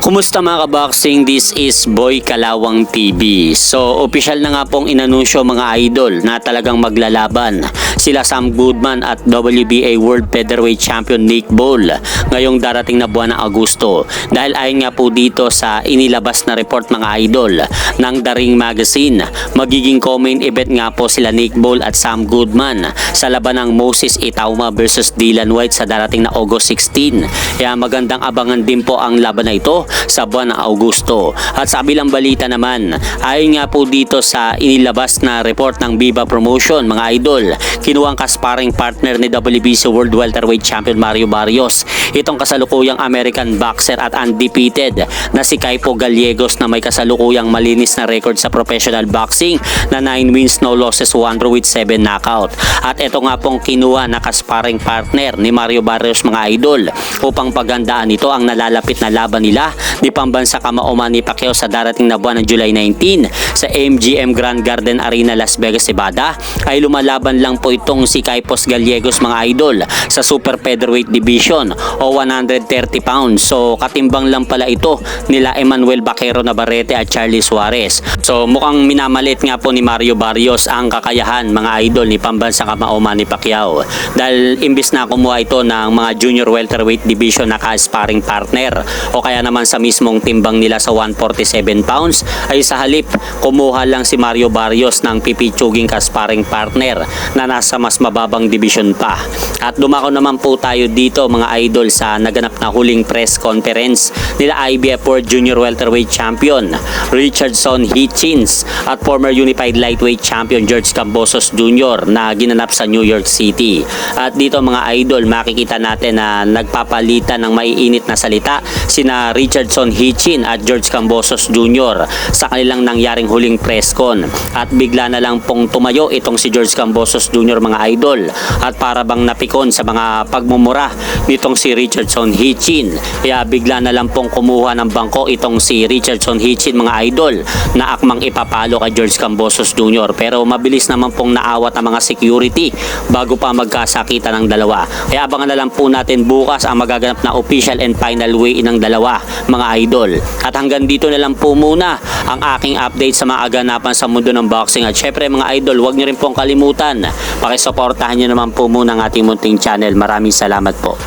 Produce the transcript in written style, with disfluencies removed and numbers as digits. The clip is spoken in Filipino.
Kumusta mga kaboxing? This is Boy Kalawang TV. So, official na nga pong inanunsyo mga idol na talagang maglalaban sila Sam Goodman at WBA World Featherweight Champion Nick Ball ngayong darating na buwan ng Agosto. Dahil ayon nga po dito sa inilabas na report mga idol ng The Ring Magazine, magiging co-main event nga po sila Nick Ball at Sam Goodman sa laban ng Moses Itauma versus Dylan White sa darating na August 16. Kaya magandang abangan din po ang laban na ito sa buwan ng Agosto. At sa kabilang balita naman, ayon nga po dito sa inilabas na report ng Viva Promotion mga idol, kinuwang kasparing partner ni WBC World Welterweight Champion Mario Barrios itong kasalukuyang American boxer at undefeated na si Kaipo Gallegos na may kasalukuyang malinis na record sa professional boxing na 9 wins no losses, 1 draw with 7 knockout. At ito nga pong kinuha na kasparing partner ni Mario Barrios mga idol upang pagandaan ito ang nalalapit na laban nila ni pambansa Kamao Manny Pacquiao sa darating na buwan ng July 19 sa MGM Grand Garden Arena, Las Vegas, Nevada. Ay lumalaban lang po itong si Kaipos Gallegos mga idol sa Super Featherweight Division o 130 pounds. So katimbang lang pala ito nila Emmanuel Baquero Navarrete at Charlie Suarez. So mukhang minamalit nga po ni Mario Barrios ang kakayahan mga idol ni pambansa Kamao Manny Pacquiao. Dahil imbis na kumuha ito ng mga junior welterweight division na ka-sparring partner o kaya naman sa mismong timbang nila sa 147 pounds, ay sa halip kumuha lang si Mario Barrios ng pipitsuging ka-sparring partner na nasa mas mababang division pa. At dumako naman po tayo dito mga idol sa naganap na huling press conference nila IBF World Junior Welterweight Champion Richardson Hitchins at former Unified Lightweight Champion George Kambosos Jr. na ginanap sa New York City. At dito mga idol, makikita natin na nagpapalitan ng maiinit na salita sina Richardson Hitchin at George Kambosos Jr. sa kanilang nangyaring huling press con. At bigla na lang pong tumayo itong si George Kambosos Jr. mga idol at para bang napikon sa mga pagmumura nitong si Richardson Hitchin. Kaya bigla na lang pong kumuha ng bangko itong si Richardson Hitchin mga idol na akmang ipapalo kay George Kambosos Jr. Pero mabilis naman pong naawat ang mga security bago pa magkasakitan ng dalawa. Kaya abangan na lang po natin bukas ang magaganap na official and final weigh-in ng dalawa mga idol. At hanggang dito na lang po muna ang aking update sa mga aganapan sa mundo ng boxing. At syempre mga idol, huwag niyo rin pong kalimutan, pakisuportahan niyo naman po muna ang ating munting channel. Maraming salamat po.